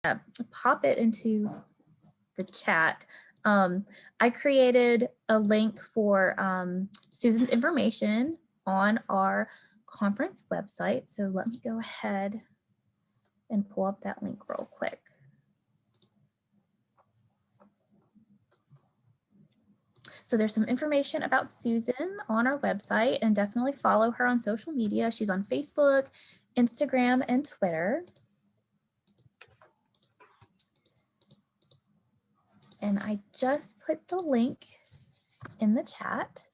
pop it into the chat. I created a link for Susan's information on our conference website. So let me go ahead and pull up that link real quick. So there's some information about Susan on our website, and definitely follow her on social media. She's on Facebook, Instagram, and Twitter. And I just put the link in the chat.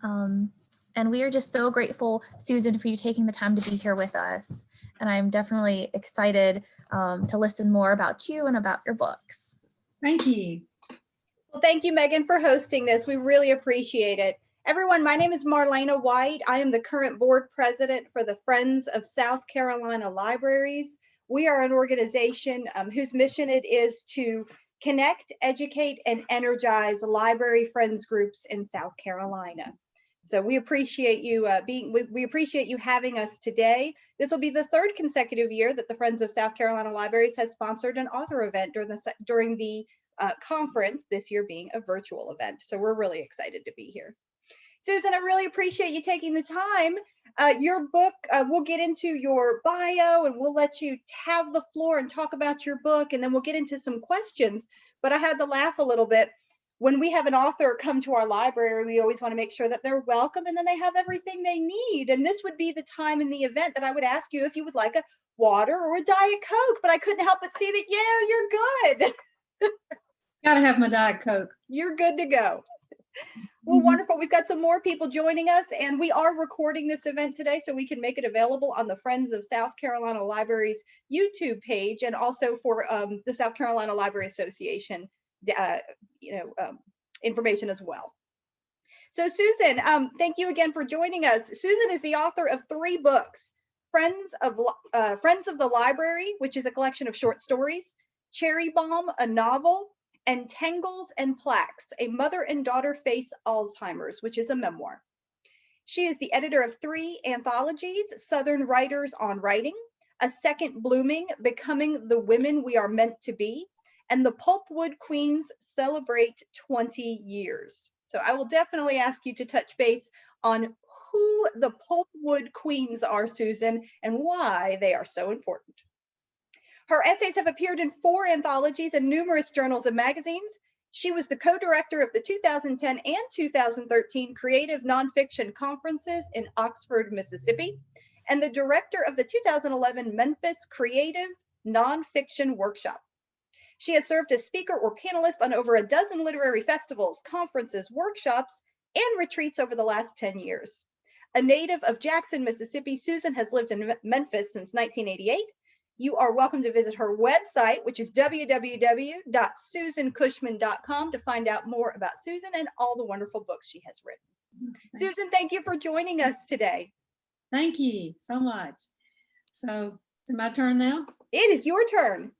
And we are just so grateful, Susan, for you taking the time to be here with us. And I'm definitely excited to listen more about you and about your books. Thank you. Well, thank you, Megan, for hosting this. We really appreciate it. Everyone, my name is Marlena White. I am the current board president for the Friends of South Carolina Libraries. We are an organization whose mission it is to connect, educate, and energize library friends groups in South Carolina. So we appreciate you we appreciate you having us today. This will be the third consecutive year that the Friends of South Carolina Libraries has sponsored an author event during the conference, this year being a virtual event. So we're really excited to be here. Susan, I really appreciate you taking the time. Your book, we'll get into your bio and we'll let you have the floor and talk about your book, and then we'll get into some questions. But I had to laugh a little bit. When we have an author come to our library, we always want to make sure that they're welcome and then they have everything they need. And this would be the time in the event that I would ask you if you would like a water or a Diet Coke, but I couldn't help but see that, yeah, you're good. Gotta have my Diet Coke. You're good to go. Well, wonderful. We've got some more people joining us, and we are recording this event today so we can make it available on the Friends of South Carolina Libraries YouTube page, and also for the South Carolina Library Association information as well. So Susan, thank you again for joining us. Susan is the author of 3 books: Friends of the Library, which is a collection of short stories; Cherry Bomb, a novel; and Tangles and Plaques, a mother and daughter face Alzheimer's, which is a memoir. She is the editor of 3 anthologies: Southern Writers on Writing, A Second Blooming, Becoming the Women We Are Meant to Be, and the Pulpwood Queens Celebrate 20 Years. So I will definitely ask you to touch base on who the Pulpwood Queens are, Susan, and why they are so important. Her essays have appeared in 4 anthologies and numerous journals and magazines. She was the co-director of the 2010 and 2013 Creative Nonfiction Conferences in Oxford, Mississippi, and the director of the 2011 Memphis Creative Nonfiction Workshop. She has served as speaker or panelist on over a dozen literary festivals, conferences, workshops, and retreats over the last 10 years. A native of Jackson, Mississippi, Susan has lived in Memphis since 1988. You are welcome to visit her website, which is www.susancushman.com, to find out more about Susan and all the wonderful books she has written. Susan, thank you for joining us today. Thank you so much. So, is it my turn now? It is your turn.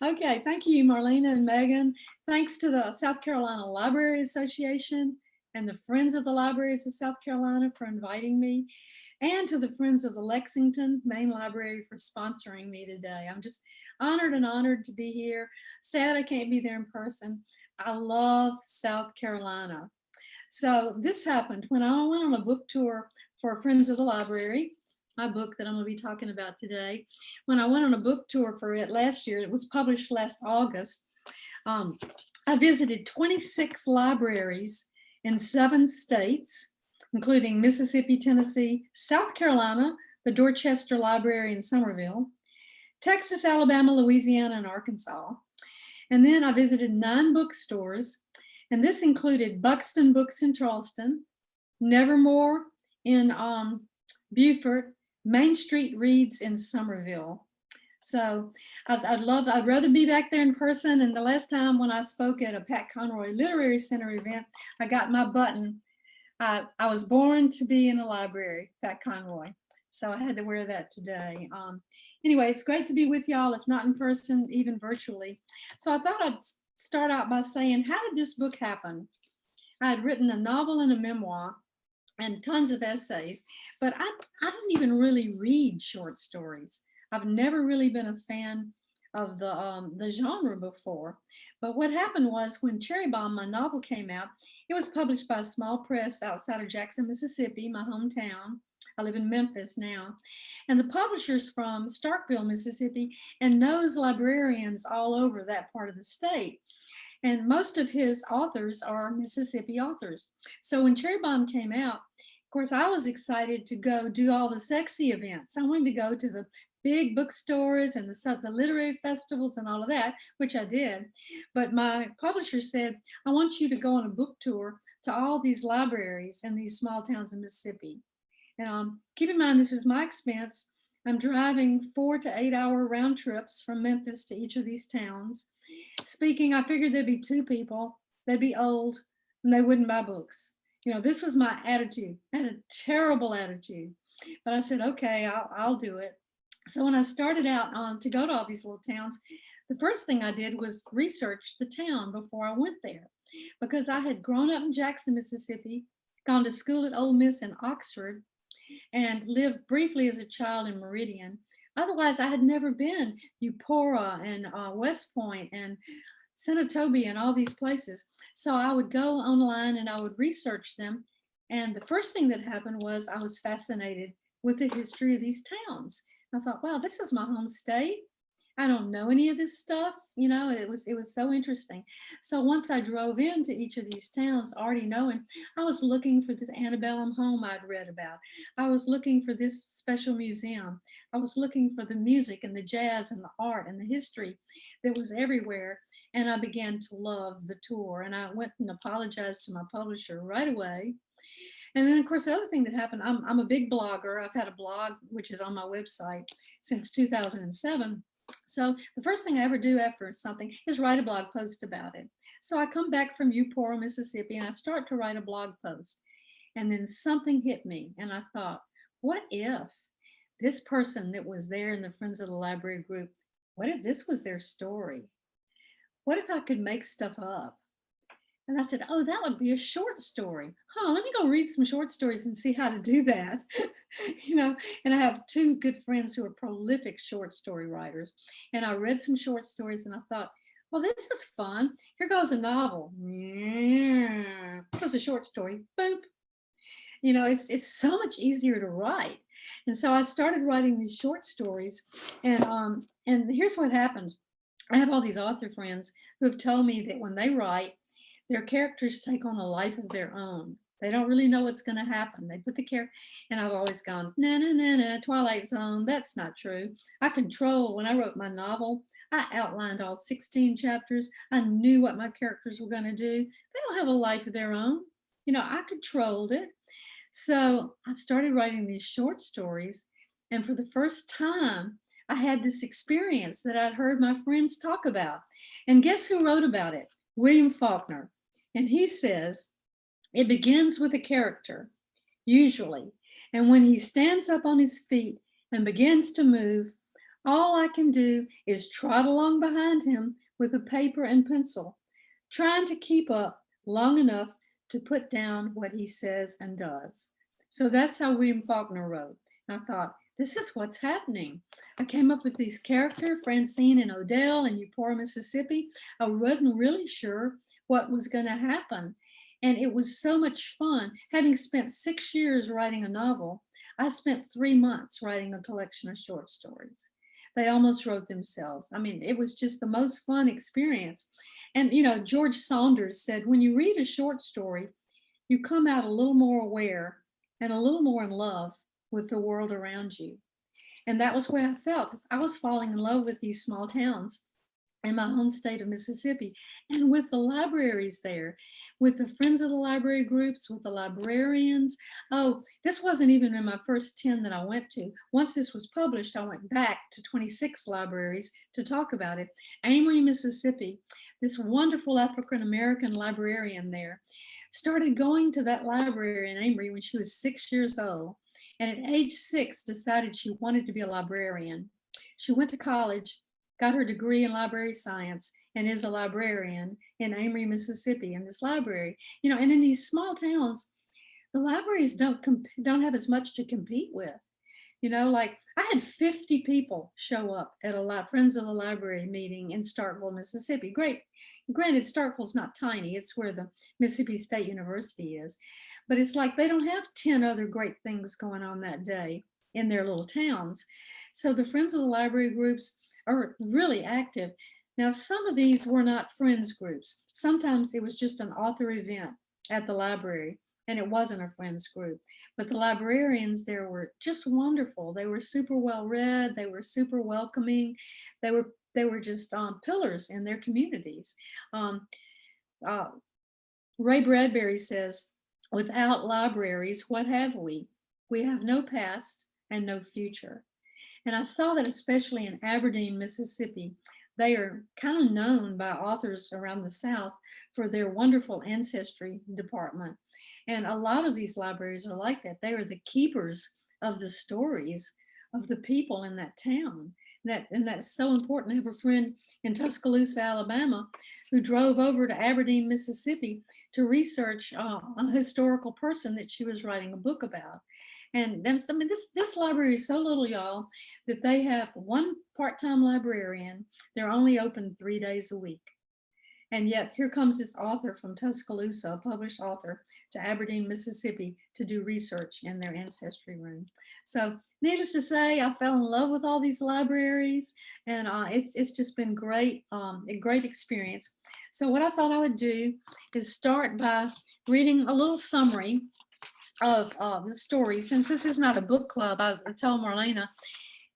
Okay, thank you, Marlena and Megan. Thanks to the South Carolina Library Association and the Friends of the Libraries of South Carolina for inviting me, and to the Friends of the Lexington Main Library for sponsoring me today. I'm just honored to be here. Sad I can't be there in person. I love South Carolina. So this happened when I went on a book tour for Friends of the Library, my book that I'm going to be talking about today. When I went on a book tour for it last year, it was published last August, I visited 26 libraries in 7 states, including Mississippi, Tennessee, South Carolina, the Dorchester Library in Somerville, Texas, Alabama, Louisiana, and Arkansas. And then I visited 9 bookstores, and this included Buxton Books in Charleston, Nevermore in Beaufort, Main Street Reads in Somerville. So I'd rather be back there in person. And the last time when I spoke at a Pat Conroy Literary Center event, I got my button. I was born to be in a library, Pat Conroy. So I had to wear that today. Anyway, it's great to be with y'all, if not in person, even virtually. So I thought I'd start out by saying, how did this book happen? I had written a novel and a memoir and tons of essays, but I didn't even really read short stories. I've never really been a fan the genre before. But what happened was when Cherry Bomb, my novel, came out, it was published by a small press outside of Jackson, Mississippi, my hometown. I live in Memphis now. And the publisher's from Starkville, Mississippi, and knows librarians all over that part of the state. And most of his authors are Mississippi authors. So when Cherry Bomb came out, of course, I was excited to go do all the sexy events. I wanted to go to the big bookstores and the literary festivals and all of that, which I did. But my publisher said, I want you to go on a book tour to all these libraries in these small towns in Mississippi. And keep in mind, this is my expense. I'm driving 4 to 8 hour round trips from Memphis to each of these towns. Speaking, I figured there'd be 2 people, they'd be old, and they wouldn't buy books. You know, this was my attitude. I had a terrible attitude, but I said, okay, I'll do it. So when I started out to go to all these little towns, the first thing I did was research the town before I went there, because I had grown up in Jackson, Mississippi, gone to school at Ole Miss in Oxford, and lived briefly as a child in Meridian. Otherwise, I had never been Eupora and West Point and Senatobia and all these places. So I would go online and I would research them. And the first thing that happened was I was fascinated with the history of these towns. I thought, wow, this is my home state. I don't know any of this stuff. You know, it was so interesting. So once I drove into each of these towns, already knowing, I was looking for this antebellum home I'd read about. I was looking for this special museum. I was looking for the music and the jazz and the art and the history that was everywhere. And I began to love the tour. And I went and apologized to my publisher right away. And then, of course, the other thing that happened, I'm a big blogger. I've had a blog, which is on my website since 2007. So the first thing I ever do after something is write a blog post about it. So I come back from Eupora, Mississippi, and I start to write a blog post. And then something hit me. And I thought, what if this person that was there in the Friends of the Library group, what if this was their story? What if I could make stuff up? And I said, oh, that would be a short story. Let me go read some short stories and see how to do that. You know, and I have 2 good friends who are prolific short story writers. And I read some short stories and I thought, well, this is fun. Here goes a novel. Here goes a short story. Boop. You know, it's so much easier to write. And so I started writing these short stories. And here's what happened. I have all these author friends who have told me that when they write, their characters take on a life of their own. They don't really know what's going to happen. They put the character, and I've always gone, no, Twilight Zone, that's not true. When I wrote my novel, I outlined all 16 chapters. I knew what my characters were going to do. They don't have a life of their own. You know, I controlled it. So I started writing these short stories. And for the first time, I had this experience that I'd heard my friends talk about. And guess who wrote about it? William Faulkner. And he says, it begins with a character, usually. And when he stands up on his feet and begins to move, all I can do is trot along behind him with a paper and pencil, trying to keep up long enough to put down what he says and does. So that's how William Faulkner wrote. And I thought, this is what's happening. I came up with these characters, Francine and Odell in Eupora, Mississippi. I wasn't really sure what was going to happen. And it was so much fun. Having spent 6 years writing a novel, I spent 3 months writing a collection of short stories. They almost wrote themselves. I mean, it was just the most fun experience. And, you know, George Saunders said, when you read a short story, you come out a little more aware and a little more in love with the world around you. And that was where I felt. I was falling in love with these small towns in my home state of Mississippi, and with the libraries there, with the Friends of the Library groups, with the librarians. Oh, this wasn't even in my first 10 that I went to. Once this was published, I went back to 26 libraries to talk about it. Amory, Mississippi, this wonderful African-American librarian there, started going to that library in Amory when she was 6 years old. And at age 6, decided she wanted to be a librarian. She went to college, got her degree in library science, and is a librarian in Amory, Mississippi, in this library. You know, and in these small towns, the libraries don't have as much to compete with. You know, like I had 50 people show up at a Friends of the Library meeting in Starkville, Mississippi. Great. Granted, Starkville's not tiny. It's where the Mississippi State University is. But it's like they don't have 10 other great things going on that day in their little towns. So the Friends of the Library groups are really active. Now, some of these were not friends groups. Sometimes it was just an author event at the library, and it wasn't a friends group. But the librarians there were just wonderful. They were super well read. They were super welcoming. They were just pillars in their communities. Uh, Ray Bradbury says, "Without libraries, what have we? We have no past and no future." And I saw that especially in Aberdeen, Mississippi. They are kind of known by authors around the South for their wonderful ancestry department. And a lot of these libraries are like that. They are the keepers of the stories of the people in that town. And that's so important. I have a friend in Tuscaloosa, Alabama, who drove over to Aberdeen, Mississippi to research a historical person that she was writing a book about. And then, I mean, this library is so little, y'all, that they have one part-time librarian. They're only open 3 days a week. And yet here comes this author from Tuscaloosa, a published author, to Aberdeen, Mississippi to do research in their ancestry room. So needless to say, I fell in love with all these libraries, and it's just been great, a great experience. So what I thought I would do is start by reading a little summary of the story. Since this is not a book club, I told Marlena,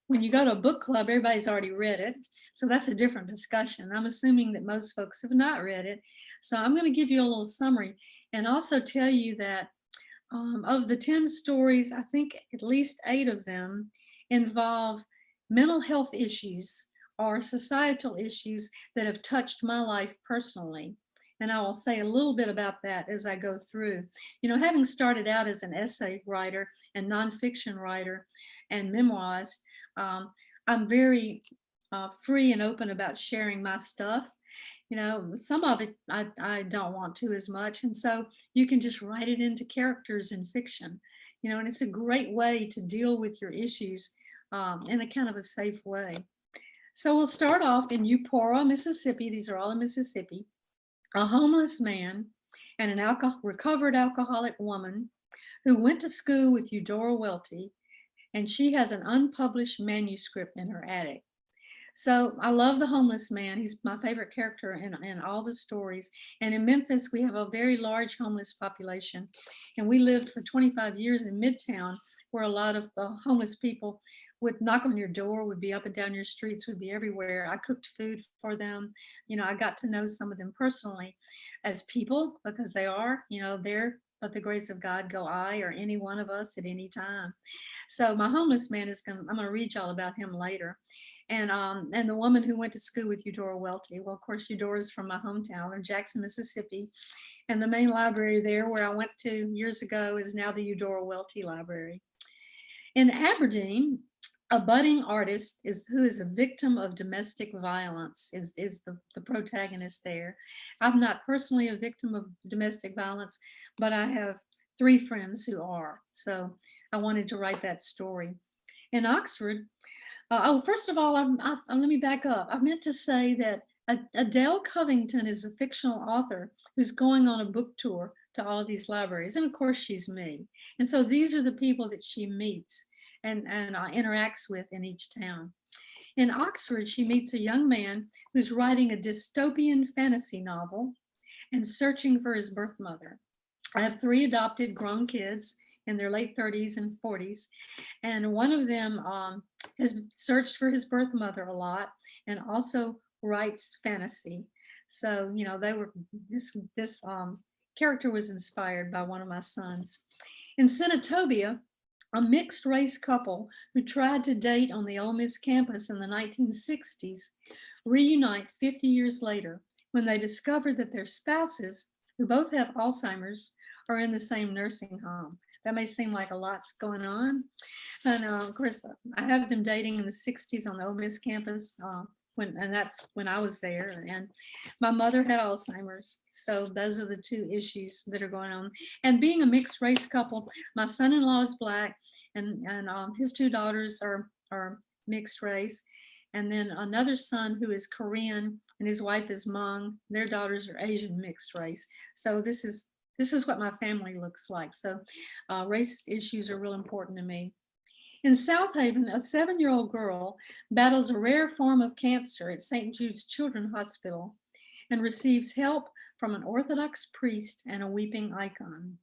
when you go to a book club, everybody's already read it. So that's a different discussion. I'm assuming that most folks have not read it. So I'm going to give you a little summary and also tell you that of the 10 stories, I think at least 8 of them involve mental health issues or societal issues that have touched my life personally. And I will say a little bit about that as I go through. You know, having started out as an essay writer and nonfiction writer and memoirist, I'm very free and open about sharing my stuff. You know, some of it I don't want to as much. And so you can just write it into characters in fiction, you know, and it's a great way to deal with your issues in a kind of a safe way. So we'll start off in Eupora, Mississippi. These are all in Mississippi. A homeless man and an recovered alcoholic woman who went to school with Eudora Welty, and she has an unpublished manuscript in her attic. So I love the homeless man. He's my favorite character in all the stories. And in Memphis, we have a very large homeless population. And we lived for 25 years in Midtown, where a lot of homeless people would knock on your door, would be up and down your streets, would be everywhere. I cooked food for them. You know, I got to know some of them personally as people, because they are, you know, they're, but the grace of God go I or any one of us at any time. So my homeless man I'm gonna read y'all about him later. And the woman who went to school with Eudora Welty. Well, of course, Eudora's from my hometown of Jackson, Mississippi. And the main library there where I went to years ago is now the Eudora Welty Library. In Aberdeen, a budding artist who is a victim of domestic violence is the protagonist there. I'm not personally a victim of domestic violence, but I have 3 friends who are. So I wanted to write that story. In Oxford, first of all, let me back up. I meant to say that Adele Covington is a fictional author who's going on a book tour to all of these libraries. And of course, she's me. And so these are the people that she meets and interacts with in each town. In Oxford, she meets a young man who's writing a dystopian fantasy novel and searching for his birth mother. I have 3 adopted grown kids in their late 30s and 40s. And one of them has searched for his birth mother a lot and also writes fantasy. So, you know, this character was inspired by one of my sons. In Senatobia, a mixed race couple who tried to date on the Ole Miss campus in the 1960s reunite 50 years later when they discovered that their spouses, who both have Alzheimer's, are in the same nursing home. That may seem like a lot's going on. And of course, I have them dating in the 60s on the Ole Miss campus, and that's when I was there. And my mother had Alzheimer's. So those are the 2 issues that are going on. And being a mixed race couple, my son-in-law is Black, and his 2 daughters are are mixed race. And then another son who is Korean and his wife is Hmong. Their daughters are Asian mixed race. So this is what my family looks like. So race issues are real important to me. In South Haven, a 7-year-old girl battles a rare form of cancer at St. Jude's Children's Hospital and receives help from an Orthodox priest and a weeping icon.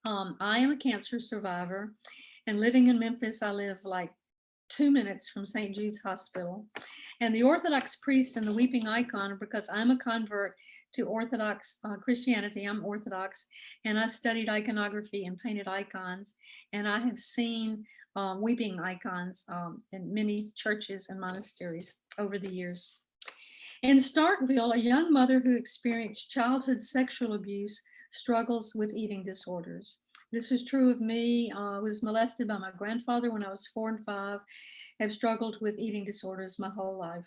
I am a cancer survivor, and living in Memphis, I live like 2 minutes from St. Jude's Hospital. And the Orthodox priest and the weeping icon are because I'm a convert to Orthodox Christianity. I'm Orthodox, and I studied iconography and painted icons, and I have seen weeping icons in many churches and monasteries over the years. In Starkville, a young mother who experienced childhood sexual abuse struggles with eating disorders. This was true of me. I was molested by my grandfather when I was 4 and 5, have struggled with eating disorders my whole life.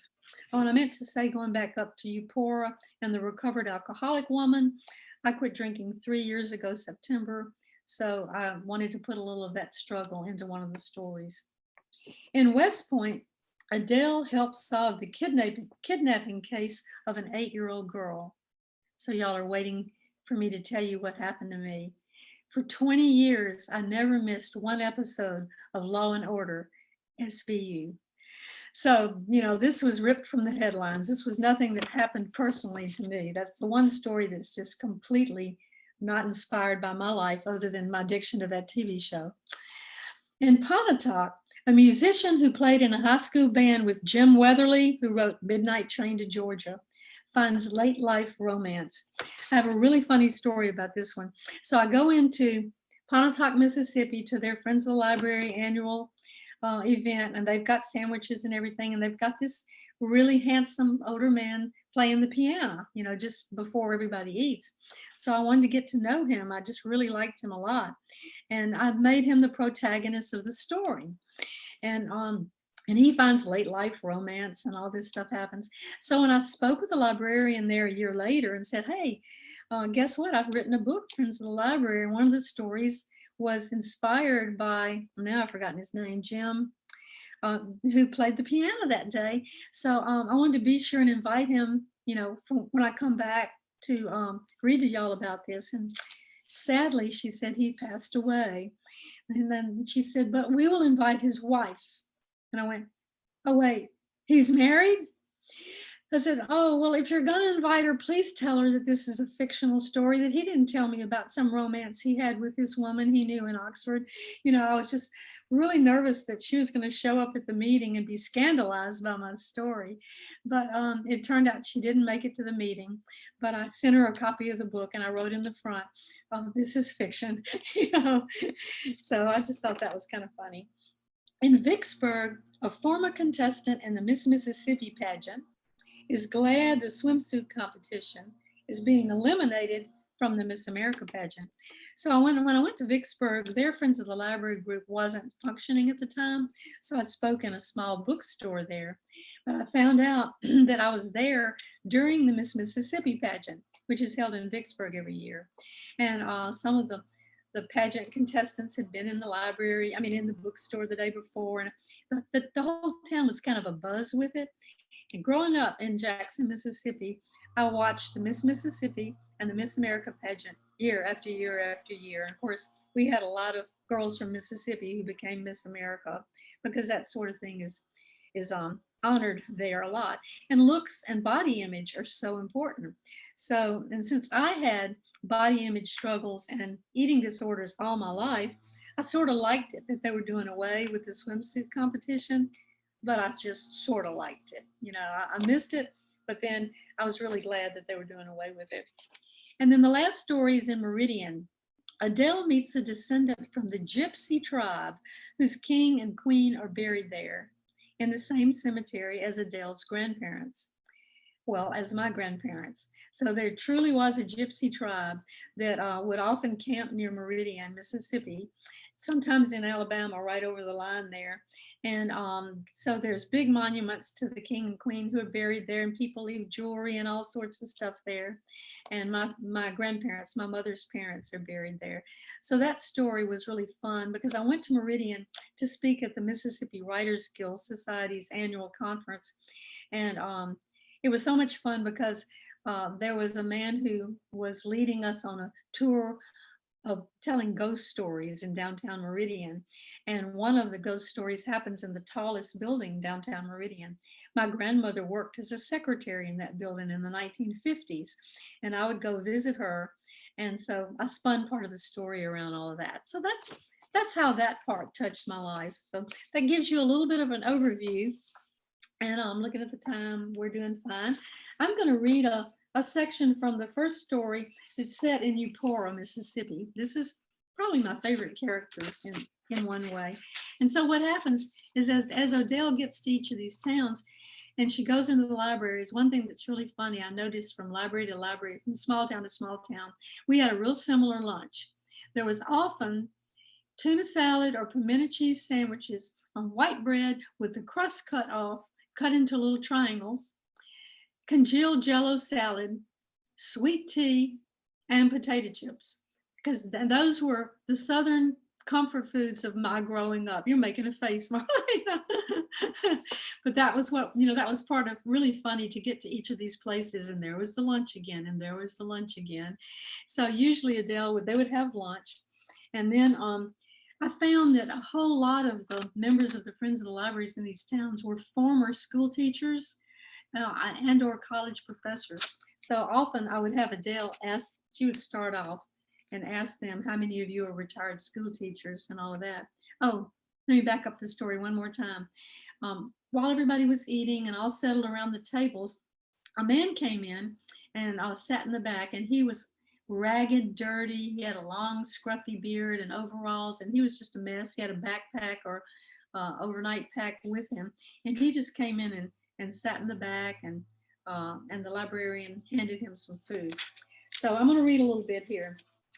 Oh, and I meant to say, going back up to Eupora and the recovered alcoholic woman, I quit drinking 3 years ago, September. So I wanted to put a little of that struggle into one of the stories. In West Point, Adele helped solve the kidnapping case of an 8-year-old girl. So y'all are waiting for me to tell you what happened to me. For 20 years, I never missed one episode of Law and Order, SVU. So, this was ripped from the headlines. This was nothing that happened personally to me. That's the one story that's just completely not inspired by my life other than my addiction to that TV show. In Pontotoc, a musician who played in a high school band with Jim Weatherly, who wrote Midnight Train to Georgia, finds late life romance. I have a really funny story about this one. So I go into Pontotoc, Mississippi to their Friends of the Library annual event, and they've got sandwiches and everything, and they've got this really handsome older man playing the piano, just before everybody eats. So I wanted to get to know him. I just really liked him a lot. And I've made him the protagonist of the story. And he finds late life romance and all this stuff happens. So when I spoke with the librarian there a year later and said, hey, guess what? I've written a book, Friends of the Library. And one of the stories was inspired by, now I've forgotten his name, Jim, who played the piano that day. So I wanted to be sure and invite him, when I come back to read to y'all about this. And sadly, she said he passed away. And then she said, but we will invite his wife. And I went, oh, wait, he's married? I said, oh, well, if you're going to invite her, please tell her that this is a fictional story, that he didn't tell me about some romance he had with this woman he knew in Oxford. I was just really nervous that she was going to show up at the meeting and be scandalized by my story. But it turned out she didn't make it to the meeting. But I sent her a copy of the book, and I wrote in the front, this is fiction. So I just thought that was kind of funny. In Vicksburg, a former contestant in the Miss Mississippi pageant is glad the swimsuit competition is being eliminated from the Miss America pageant. So when I went to Vicksburg, their Friends of the Library group wasn't functioning at the time. So I spoke in a small bookstore there. But I found out that I was there during the Miss Mississippi pageant, which is held in Vicksburg every year. And some of the pageant contestants had been in the library, in the bookstore the day before. And the whole town was kind of a buzz with it. And growing up in Jackson, Mississippi, I watched the Miss Mississippi and the Miss America pageant year after year after year. And of course, we had a lot of girls from Mississippi who became Miss America because that sort of thing is honored there a lot. And looks and body image are so important. So, and since I had body image struggles and eating disorders all my life, I sort of liked it that they were doing away with the swimsuit competition. But I just sort of liked it. I missed it, but then I was really glad that they were doing away with it. And then the last story is in Meridian. Adele meets a descendant from the Gypsy tribe whose king and queen are buried there in the same cemetery as Adele's grandparents. Well, as my grandparents. So there truly was a Gypsy tribe that would often camp near Meridian, Mississippi, sometimes in Alabama, right over the line there. And so there's big monuments to the king and queen who are buried there, and people leave jewelry and all sorts of stuff there. And my grandparents, my mother's parents, are buried there. So that story was really fun because I went to Meridian to speak at the Mississippi Writers Guild Society's annual conference. And it was so much fun because there was a man who was leading us on a tour of telling ghost stories in downtown Meridian. And one of the ghost stories happens in the tallest building downtown Meridian. My grandmother worked as a secretary in that building in the 1950s, and I would go visit her. And so I spun part of the story around all of that. So that's how that part touched my life. So that gives you a little bit of an overview. And I'm looking at the time, we're doing fine. I'm going to read a section from the first story that's set in Eupora, Mississippi. This is probably my favorite characters in one way. And so what happens is as Odell gets to each of these towns and she goes into the libraries, one thing that's really funny, I noticed from library to library, from small town to small town, we had a real similar lunch. There was often tuna salad or pimento cheese sandwiches on white bread with the crust cut off, cut into little triangles, congealed Jello salad, sweet tea, and potato chips, because those were the Southern comfort foods of my growing up. You're making a face, Marlena. But that was what, that was part of really funny to get to each of these places. And there was the lunch again, and there was the lunch again. So usually Adele they would have lunch. And then I found that a whole lot of the members of the Friends of the Libraries in these towns were former school teachers and or college professors. So often I would have Adele ask, she would start off and ask them, how many of you are retired school teachers and all of that. Oh, let me back up the story one more time. While everybody was eating and all settled around the tables, a man came in and I sat in the back, and he was ragged, dirty. He had a long scruffy beard and overalls, and he was just a mess. He had a backpack or overnight pack with him. And he just came in and sat in the back, and the librarian handed him some food. So I'm going to read a little bit here.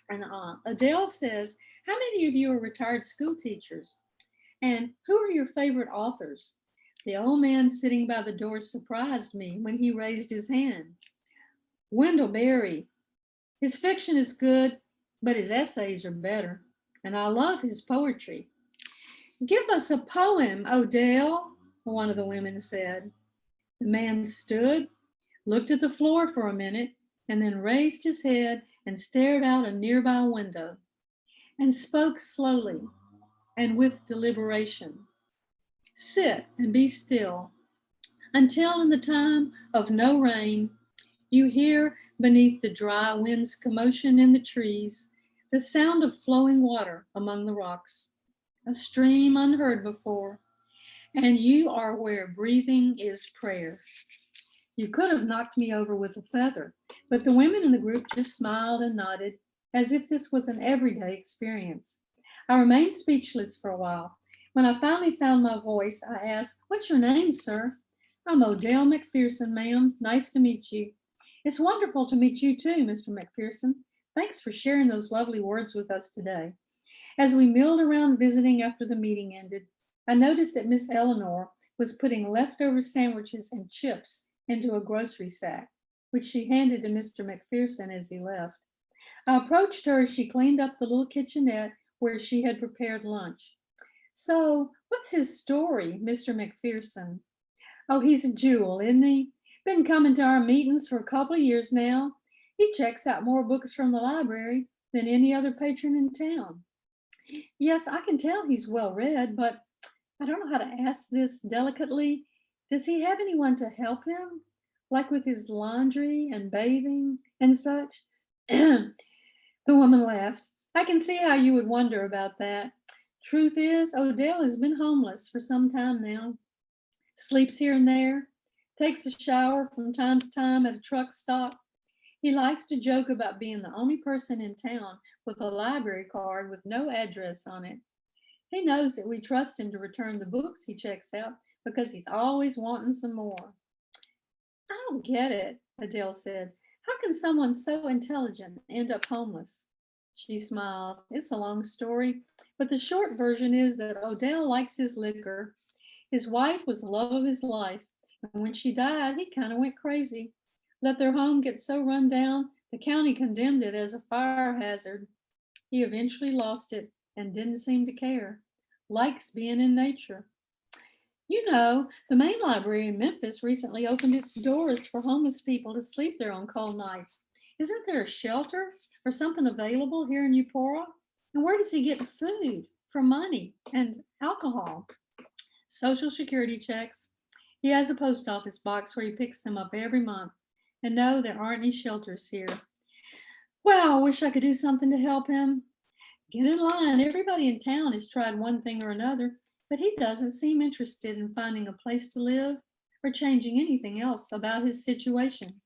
And Adele says, how many of you are retired school teachers? And who are your favorite authors? The old man sitting by the door surprised me when he raised his hand. Wendell Berry. His fiction is good, but his essays are better. And I love his poetry. Give us a poem, Odell, one of the women said. The man stood, looked at the floor for a minute, and then raised his head and stared out a nearby window and spoke slowly and with deliberation. Sit and be still until in the time of no rain, you hear beneath the dry wind's commotion in the trees, the sound of flowing water among the rocks, a stream unheard before, and you are where breathing is prayer. You could have knocked me over with a feather, but the women in the group just smiled and nodded as if this was an everyday experience. I remained speechless for a while. When I finally found my voice, I asked, what's your name, sir? I'm Odell McPherson, ma'am. Nice to meet you. It's wonderful to meet you too, Mr. McPherson. Thanks for sharing those lovely words with us today. As we milled around visiting after the meeting ended, I noticed that Miss Eleanor was putting leftover sandwiches and chips into a grocery sack, which she handed to Mr. McPherson as he left. I approached her as she cleaned up the little kitchenette where she had prepared lunch. So, what's his story, Mr. McPherson? Oh, he's a jewel, isn't he? Been coming to our meetings for a couple of years now. He checks out more books from the library than any other patron in town. Yes, I can tell he's well read, but I don't know how to ask this delicately. Does he have anyone to help him? Like with his laundry and bathing and such? The woman laughed. I can see how you would wonder about that. Truth is, Odell has been homeless for some time now. Sleeps here and there, takes a shower from time to time at a truck stop. He likes to joke about being the only person in town with a library card with no address on it. He knows that we trust him to return the books he checks out because he's always wanting some more. I don't get it, Adele said. How can someone so intelligent end up homeless? She smiled. It's a long story, but the short version is that Odell likes his liquor. His wife was the love of his life, and when she died, he kind of went crazy. Let their home get so run down, the county condemned it as a fire hazard. He eventually lost it and didn't seem to care. Likes being in nature. You know, the main library in Memphis recently opened its doors for homeless people to sleep there on cold nights. Isn't there a shelter or something available here in Eupora? And where does he get food for money and alcohol? Social Security checks. He has a post office box where he picks them up every month. And no, there aren't any shelters here. Wow, I wish I could do something to help him. Get in line. Everybody in town has tried one thing or another, but he doesn't seem interested in finding a place to live or changing anything else about his situation.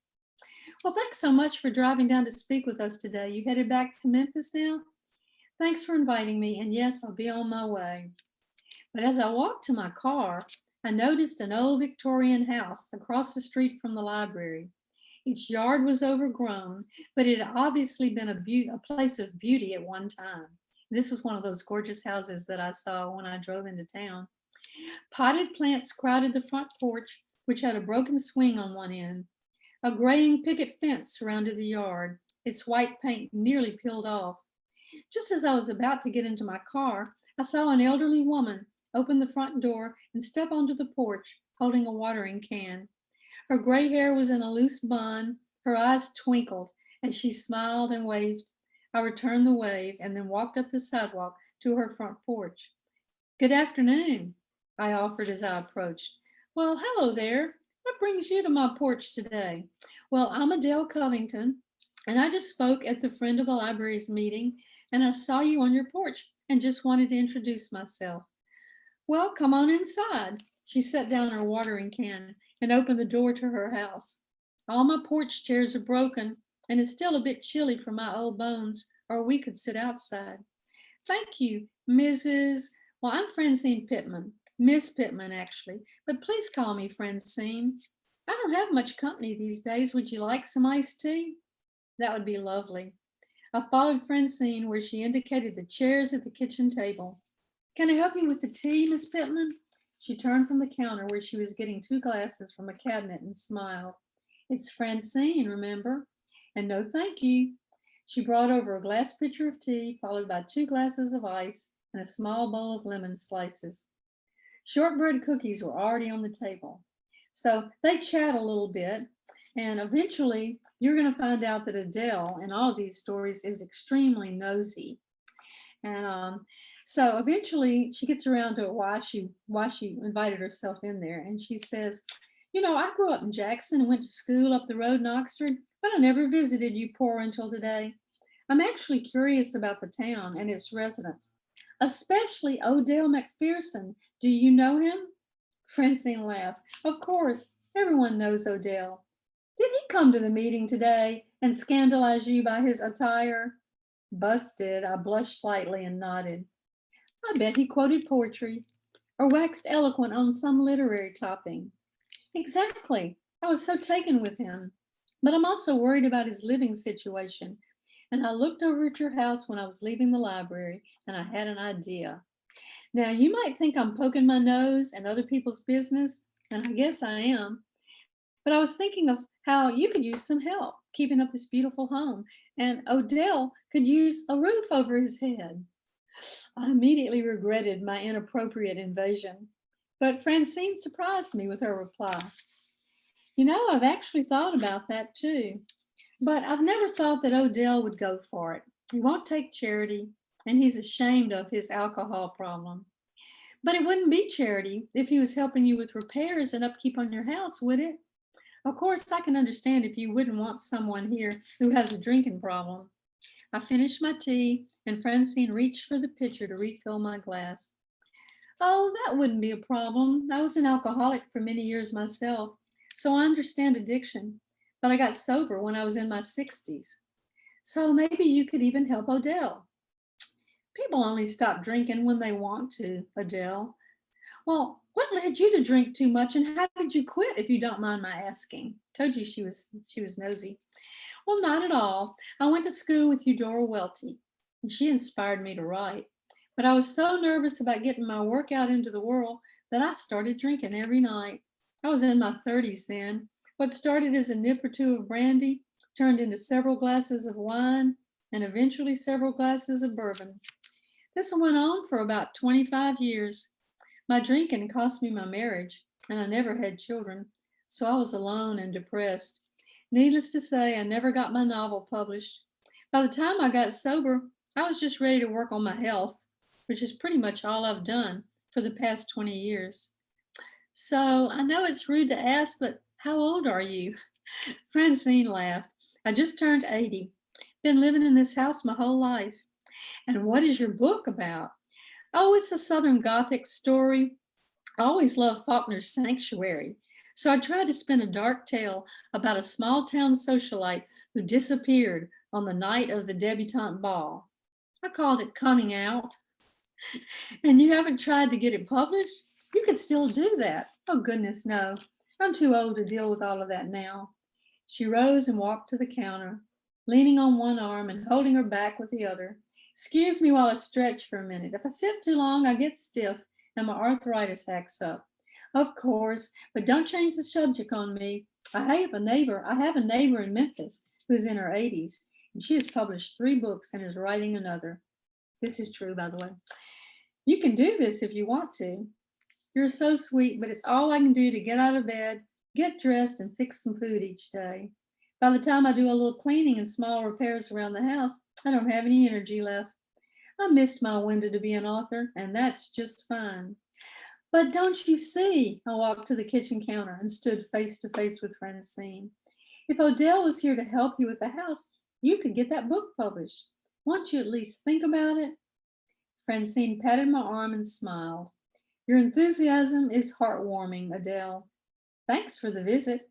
Well, thanks so much for driving down to speak with us today. You headed back to Memphis now? Thanks for inviting me, and yes, I'll be on my way. But as I walked to my car, I noticed an old Victorian house across the street from the library. Its yard was overgrown, but it had obviously been a place of beauty at one time. This was one of those gorgeous houses that I saw when I drove into town. Potted plants crowded the front porch, which had a broken swing on one end. A graying picket fence surrounded the yard, its white paint nearly peeled off. Just as I was about to get into my car, I saw an elderly woman open the front door and step onto the porch holding a watering can. Her gray hair was in a loose bun. Her eyes twinkled as she smiled and waved. I returned the wave and then walked up the sidewalk to her front porch. Good afternoon, I offered as I approached. Well, hello there. What brings you to my porch today? Well, I'm Adele Covington, and I just spoke at the Friend of the Library's meeting, and I saw you on your porch and just wanted to introduce myself. Well, come on inside. She set down her watering can and opened the door to her house. All my porch chairs are broken, and it's still a bit chilly for my old bones, or we could sit outside. Thank you, Mrs. Well, I'm Francine Pittman, Miss Pittman actually, but please call me Francine. I don't have much company these days. Would you like some iced tea? That would be lovely. I followed Francine where she indicated the chairs at the kitchen table. Can I help you with the tea, Miss Pittman? She turned from the counter where she was getting 2 glasses from a cabinet and smiled. It's Francine, remember? And no, thank you. She brought over a glass pitcher of tea, followed by 2 glasses of ice and a small bowl of lemon slices. Shortbread cookies were already on the table. So they chat a little bit, and eventually you're going to find out that Adele in all of these stories is extremely nosy. And so eventually she gets around to why she invited herself in there. And she says, you know, I grew up in Jackson and went to school up the road in Oxford, but I never visited Eupora until today. I'm actually curious about the town and its residents, especially Odell McPherson. Do you know him? Francine laughed. Of course, everyone knows Odell. Did he come to the meeting today and scandalize you by his attire? Busted. I blushed slightly and nodded. I bet he quoted poetry or waxed eloquent on some literary topic. Exactly. I was so taken with him. But I'm also worried about his living situation. And I looked over at your house when I was leaving the library, and I had an idea. Now, you might think I'm poking my nose in other people's business, and I guess I am. But I was thinking of how you could use some help keeping up this beautiful home, and Odell could use a roof over his head. I immediately regretted my inappropriate invasion, but Francine surprised me with her reply. You know, I've actually thought about that too, but I've never thought that Odell would go for it. He won't take charity, and he's ashamed of his alcohol problem. But it wouldn't be charity if he was helping you with repairs and upkeep on your house, would it? Of course, I can understand if you wouldn't want someone here who has a drinking problem. I finished my tea, and Francine reached for the pitcher to refill my glass. Oh, that wouldn't be a problem. I was an alcoholic for many years myself, so I understand addiction, but I got sober when I was in my 60s. So maybe you could even help Odell. People only stop drinking when they want to, Adele. Well, what led you to drink too much, and how did you quit, if you don't mind my asking? Told you she was nosy. Well, not at all. I went to school with Eudora Welty, and she inspired me to write. But I was so nervous about getting my work out into the world that I started drinking every night. I was in my 30s then. What started as a nip or two of brandy turned into several glasses of wine and eventually several glasses of bourbon. This went on for about 25 years. My drinking cost me my marriage, and I never had children, so I was alone and depressed. Needless to say, I never got my novel published. By the time I got sober, I was just ready to work on my health, which is pretty much all I've done for the past 20 years. So I know it's rude to ask, but how old are you? Francine laughed. I just turned 80. Been living in this house my whole life. And what is your book about? Oh, it's a Southern Gothic story. I always loved Faulkner's Sanctuary. So I tried to spin a dark tale about a small town socialite who disappeared on the night of the debutante ball. I called it Coming Out. And you haven't tried to get it published? You could still do that. Oh, goodness, no. I'm too old to deal with all of that now. She rose and walked to the counter, leaning on one arm and holding her back with the other. Excuse me while I stretch for a minute. If I sit too long, I get stiff and my arthritis acts up. Of course, but don't change the subject on me. I have a neighbor in Memphis who's in her 80s, and she has published 3 books and is writing another. This is true, by the way. You can do this if you want to. You're so sweet, but it's all I can do to get out of bed, get dressed, and fix some food each day. By the time I do a little cleaning and small repairs around the house, I don't have any energy left. I missed my window to be an author, and that's just fine. But don't you see? I walked to the kitchen counter and stood face to face with Francine. If Odell was here to help you with the house, you could get that book published. Won't you at least think about it? Francine patted my arm and smiled. Your enthusiasm is heartwarming, Adele. Thanks for the visit.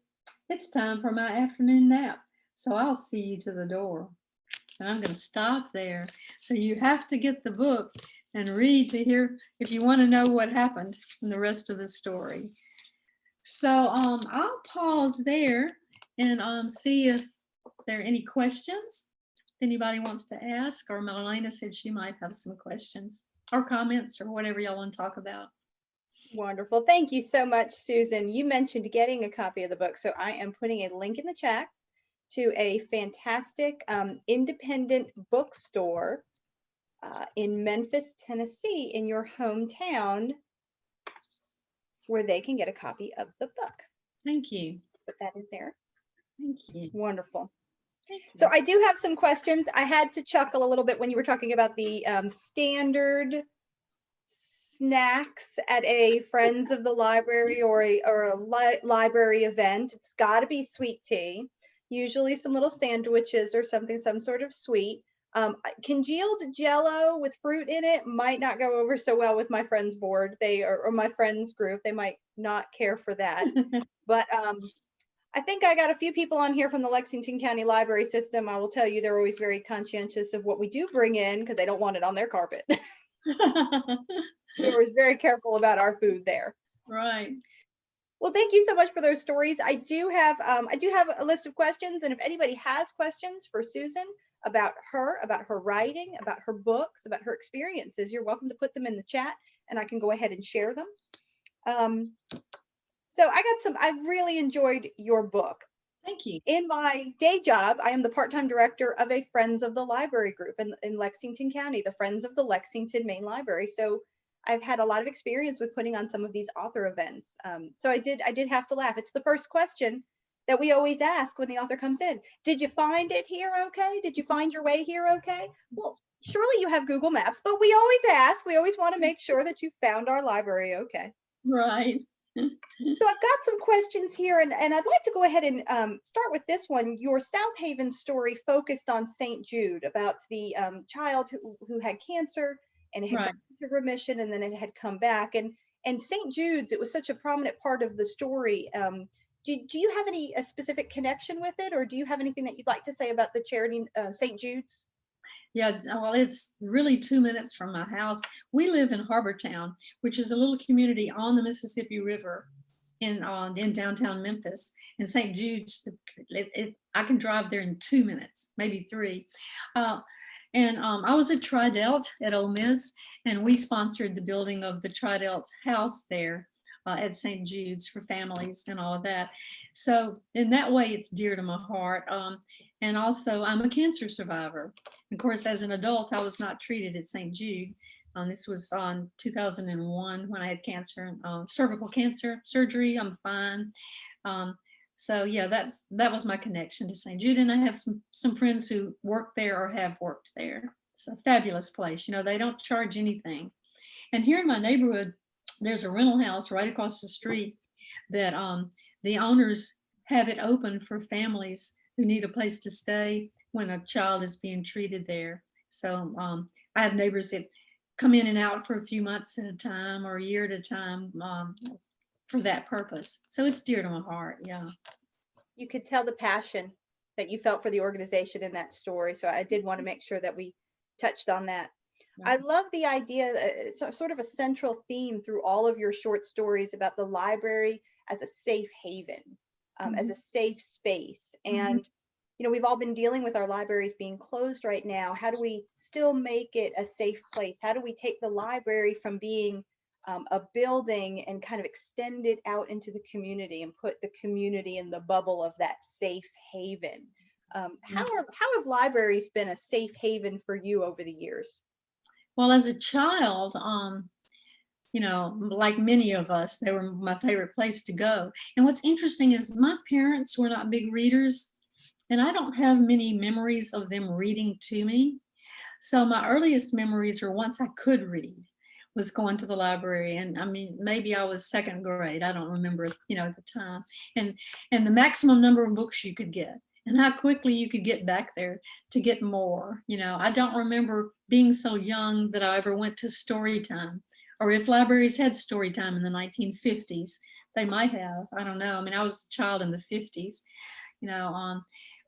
It's time for my afternoon nap, so I'll see you to the door. And I'm going to stop there. So you have to get the book and read to hear if you want to know what happened in the rest of the story. So I'll pause there and see if there are any questions. If anybody wants to ask, or Marlena said she might have some questions or comments or whatever y'all want to talk about. Wonderful. Thank you so much, Susan. You mentioned getting a copy of the book, so I am putting a link in the chat to a fantastic independent bookstore in Memphis, Tennessee, in your hometown, where they can get a copy of the book. Thank you. Put that in there. Thank you. Wonderful. Thank you. So I do have some questions. I had to chuckle a little bit when you were talking about the standard snacks at a Friends of the Library or a library event. It's got to be sweet tea, usually some little sandwiches or something, some sort of sweet. Congealed Jello with fruit in it might not go over so well with my friends board. Or my friends group, they might not care for that. But I think I got a few people on here from the Lexington County Library System. I will tell you, they're always very conscientious of what we do bring in because they don't want it on their carpet. We're always very careful about our food there. Right. Well, thank you so much for those stories. I do have a list of questions, and if anybody has questions for Susan about her writing, about her books, about her experiences, you're welcome to put them in the chat, and I can go ahead and share them. So I really enjoyed your book. Thank you. In my day job, I am the part-time director of a Friends of the Library group in Lexington County, the Friends of the Lexington Main Library. So I've had a lot of experience with putting on some of these author events. So I did have to laugh. It's the first question that we always ask when the author comes in. Did you find it here okay? Did you find your way here okay? Well, surely you have Google Maps, but we always ask, we always want to make sure that you found our library okay. Right. So I've got some questions here, and I'd like to go ahead and start with this one. Your South Haven story focused on St. Jude, about the child who had cancer, and it had gone into remission, and then it had come back. And St. Jude's, it was such a prominent part of the story. Do you have a specific connection with it, or do you have anything that you'd like to say about the charity St. Jude's? Yeah, well, it's really 2 minutes from my house. We live in Harbortown, which is a little community on the Mississippi River in downtown Memphis. And St. Jude's, I can drive there in 2 minutes, maybe 3. And I was a Tri-Delt at Ole Miss, and we sponsored the building of the Tri-Delt house there at St. Jude's for families and all of that. So in that way, it's dear to my heart. And also, I'm a cancer survivor. Of course, as an adult, I was not treated at St. Jude. This was on 2001 when I had cancer, cervical cancer surgery. I'm fine. So yeah, that was my connection to St. Jude, and I have some friends who work there or have worked there. It's a fabulous place. You know, they don't charge anything. And here in my neighborhood, there's a rental house right across the street that the owners have it open for families who need a place to stay when a child is being treated there. So I have neighbors that come in and out for a few months at a time or a year at a time for that purpose. So it's dear to my heart. Yeah. You could tell the passion that you felt for the organization in that story. So I did want to make sure that we touched on that. I love the idea, sort of a central theme through all of your short stories about the library as a safe haven, as a safe space. And, you know, we've all been dealing with our libraries being closed right now. How do we still make it a safe place? How do we take the library from being a building and kind of extend it out into the community and put the community in the bubble of that safe haven? How have libraries been a safe haven for you over the years? Well, as a child, you know, like many of us, they were my favorite place to go. And what's interesting is my parents were not big readers, and I don't have many memories of them reading to me. So my earliest memories are once I could read was going to the library. And I mean, maybe I was second grade. I don't remember, you know, at the time. And the maximum number of books you could get and how quickly you could get back there to get more. You know, I don't remember being so young that I ever went to story time, or if libraries had story time in the 1950s, they might have. I don't know. I mean, I was a child in the 50s, you know.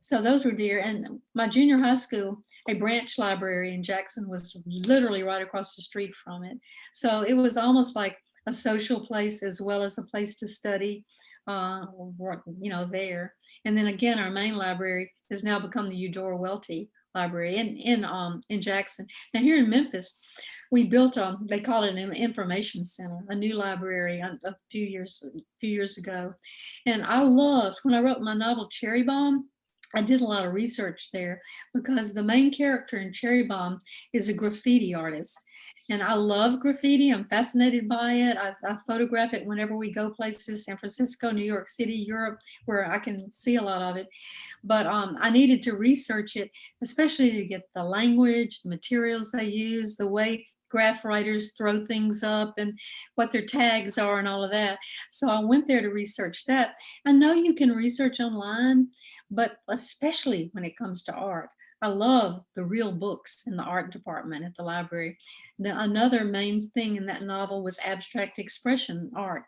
So those were dear. And my junior high school, a branch library in Jackson was literally right across the street from it. So it was almost like a social place as well as a place to study, you know, there. And then again, our main library has now become the Eudora Welty Library in Jackson. Now here in Memphis, we built they call it an information center, a new library a few years ago. And I loved when I wrote my novel Cherry Bomb. I did a lot of research there because the main character in Cherry Bomb is a graffiti artist. And I love graffiti. I'm fascinated by it. I photograph it whenever we go places, San Francisco, New York City, Europe, where I can see a lot of it. But I needed to research it, especially to get the language, the materials they use, the way graph writers throw things up and what their tags are and all of that. So I went there to research that. I know you can research online, but especially when it comes to art, I love the real books in the art department at the library. Another main thing in that novel was abstract expression art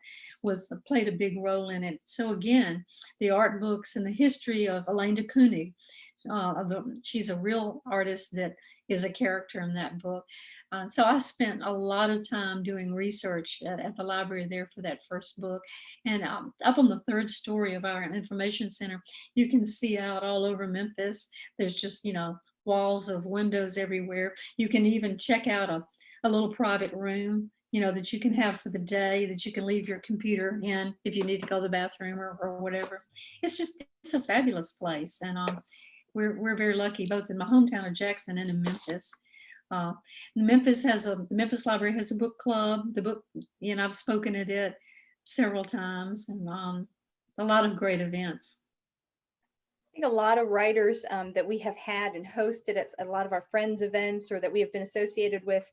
played a big role in it. So again, the art books and the history of Elaine de Kooning. She's a real artist that is a character in that book. So I spent a lot of time doing research at the library there for that first book. And up on the third story of our information center, you can see out all over Memphis. There's just, you know, walls of windows everywhere. You can even check out a little private room, you know, that you can have for the day, that you can leave your computer in if you need to go to the bathroom or whatever. It's a fabulous place. And we're very lucky, both in my hometown of Jackson and in Memphis. The Memphis Library has a book club. The book, you know, I've spoken at it several times, and a lot of great events. I think a lot of writers that we have had and hosted at a lot of our friends' events, or that we have been associated with,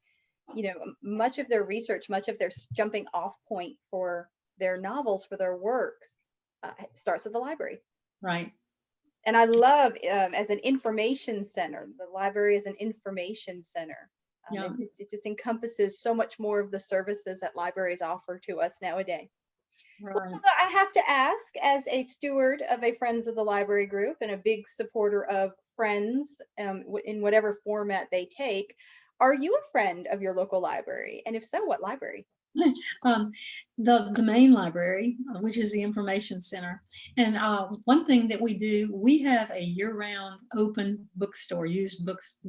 you know, much of their research, much of their jumping off point for their novels, for their works, starts at the library. Right. And I love as an information center, the library is an information center. Yeah. It just encompasses so much more of the services that libraries offer to us nowadays. Right. Well, I have to ask, as a steward of a Friends of the Library group and a big supporter of Friends in whatever format they take, are you a friend of your local library? And if so, what library? um, the main library, which is the information center. And one thing that we do, we have a year-round open bookstore, used books.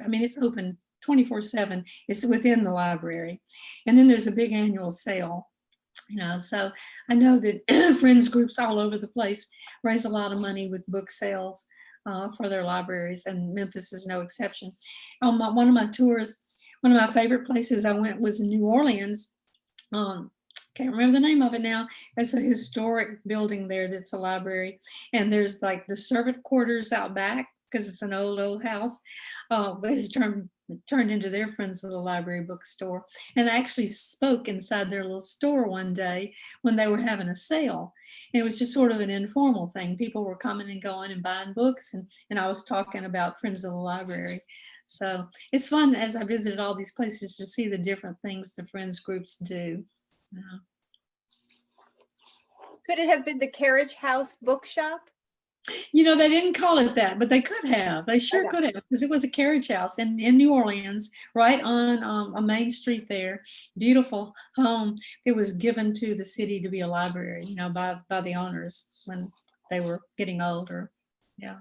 I mean, it's open 24/7. It's within the library. And then there's a big annual sale. So I know that friends groups all over the place raise a lot of money with book sales for their libraries, and Memphis is no exception. On one of my tours, one of my favorite places I went was in New Orleans. Can't remember the name of it now. It's a historic building there that's a library, and there's like the servant quarters out back because it's an old house. But it's turned into their Friends of the Library bookstore, and I actually spoke inside their little store one day when they were having a sale. And it was just sort of an informal thing. People were coming and going and buying books, and I was talking about Friends of the Library. So it's fun as I visited all these places to see the different things the friends groups do. Could it have been the Carriage House Bookshop? They didn't call it that, but they could have. They sure could have, because it was a carriage house in New Orleans, right on a main street there. Beautiful home. It was given to the city to be a library, by the owners when they were getting older. Yeah.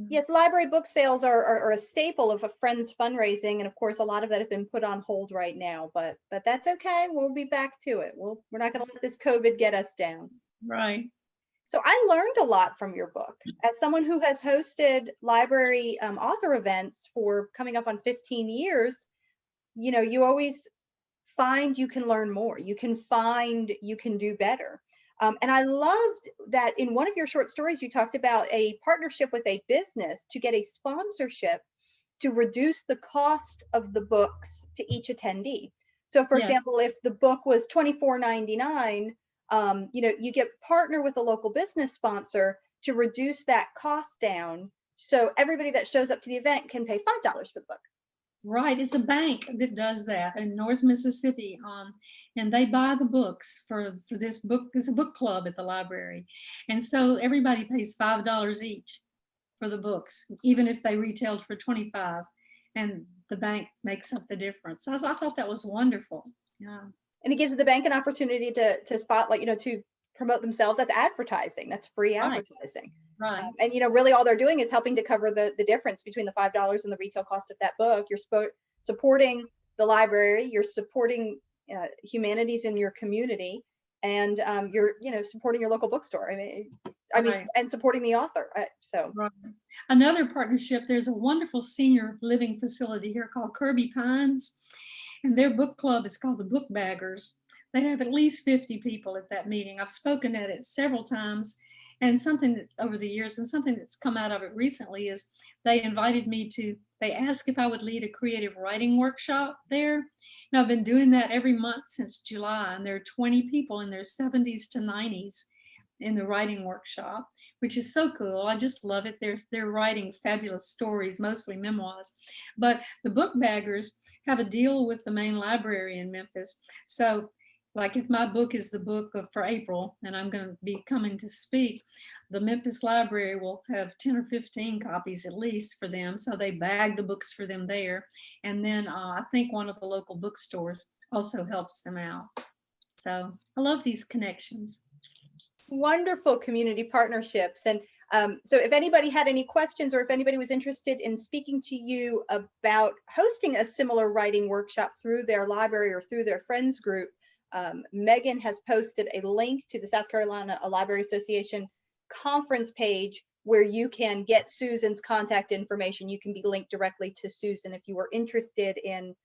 Yes, library book sales are a staple of a Friends fundraising, and of course, a lot of that has been put on hold right now. But that's okay. We'll be back to it. We're not going to let this COVID get us down. Right. So I learned a lot from your book. As someone who has hosted library author events for coming up on 15 years, you always find you can learn more. You can find you can do better. And I loved that in one of your short stories, you talked about a partnership with a business to get a sponsorship to reduce the cost of the books to each attendee. So for example, if the book was $24.99, you get partner with a local business sponsor to reduce that cost down. So everybody that shows up to the event can pay $5 for the book. Right, it's a bank that does that in North Mississippi, and they buy the books for this book. It's a book club at the library, and so everybody pays $5 each for the books, even if they retailed for $25, and the bank makes up the difference. I thought that was wonderful. Yeah, and it gives the bank an opportunity to spotlight, to promote themselves. That's advertising. That's free advertising. Right. And really all they're doing is helping to cover the difference between the $5 and the retail cost of that book. You're supporting the library, you're supporting humanities in your community, and you're supporting your local bookstore. And supporting the author. Right. Another partnership, there's a wonderful senior living facility here called Kirby Pines, and their book club is called the Book Baggers. They have at least 50 people at that meeting. I've spoken at it several times. And something that over the years, and something that's come out of it recently, is they asked if I would lead a creative writing workshop there. And I've been doing that every month since July, and there are 20 people in their 70s to 90s in the writing workshop, which is so cool. I just love it. They're writing fabulous stories, mostly memoirs. But the Book Baggers have a deal with the main library in Memphis. So like if my book is the book for April and I'm going to be coming to speak, the Memphis Library will have 10 or 15 copies at least for them. So they bag the books for them there. And then I think one of the local bookstores also helps them out. So I love these connections. Wonderful community partnerships. And so if anybody had any questions, or if anybody was interested in speaking to you about hosting a similar writing workshop through their library or through their friends group, Megan has posted a link to the South Carolina Library Association conference page where you can get Susan's contact information. You can be linked directly to Susan if you are interested in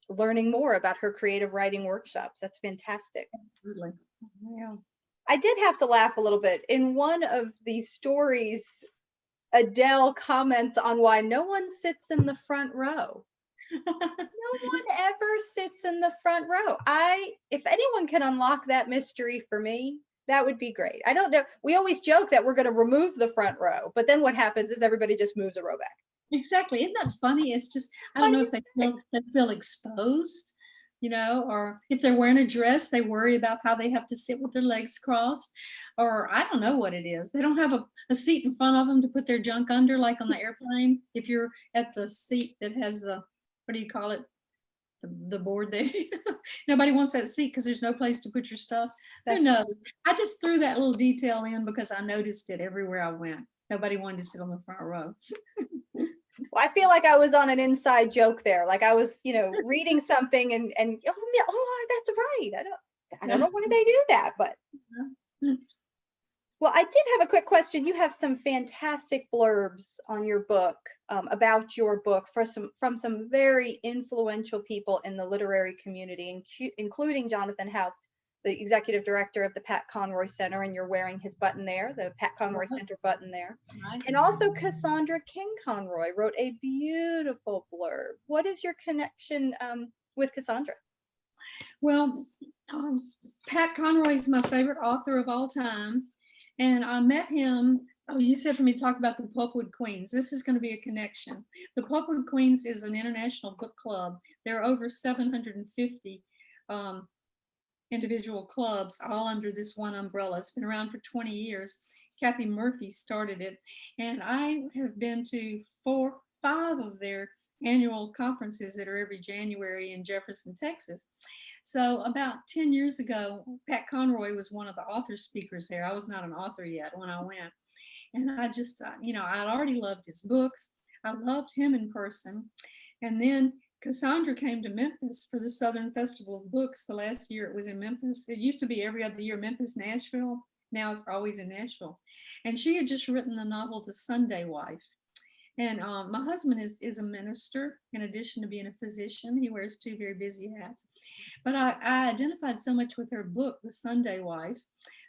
learning more about her creative writing workshops. That's fantastic. Absolutely. Yeah. I did have to laugh a little bit. In one of these stories, Adele comments on why no one sits in the front row. No one ever sits in the front row. If anyone can unlock that mystery for me, that would be great. I don't know. We always joke that we're going to remove the front row, but then what happens is everybody just moves a row back. Exactly. Isn't that funny? It's just, I don't know if they feel exposed, or if they're wearing a dress, they worry about how they have to sit with their legs crossed, or I don't know what it is. They don't have a seat in front of them to put their junk under, like on the airplane. If you're at the seat that has the, what do you call it? the board there. Nobody wants that seat because there's no place to put your stuff. Who That's- knows? I just threw that little detail in because I noticed it everywhere I went. Nobody wanted to sit on the front row. Well, I feel like I was on an inside joke there. Like I was, you know, reading something and oh, that's right. I don't know why they do that, but. Well, I did have a quick question. You have some fantastic blurbs on your book, about your book from some very influential people in the literary community, including Jonathan Haupt, the executive director of the Pat Conroy Center, and you're wearing his button there, the Pat Conroy Center button there. Right. And also Cassandra King Conroy wrote a beautiful blurb. What is your connection with Cassandra? Well, Pat Conroy is my favorite author of all time. And I met him, oh, you said for me to talk about the Pulpwood Queens. This is going to be a connection. The Pulpwood Queens is an international book club. There are over 750 individual clubs, all under this one umbrella. It's been around for 20 years. Kathy Murphy started it. And I have been to 5 of their annual conferences that are every January in Jefferson, Texas. So about 10 years ago, Pat Conroy was one of the author speakers there. I was not an author yet when I went. And I just, I'd already loved his books. I loved him in person. And then Cassandra came to Memphis for the Southern Festival of Books. The last year it was in Memphis. It used to be every other year, Memphis, Nashville. Now it's always in Nashville. And she had just written the novel, The Sunday Wife. And my husband is a minister, in addition to being a physician. He wears 2 very busy hats. But I identified so much with her book, The Sunday Wife,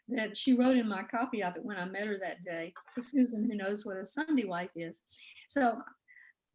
that she wrote in my copy of it when I met her that day, to Susan, who knows what a Sunday wife is. So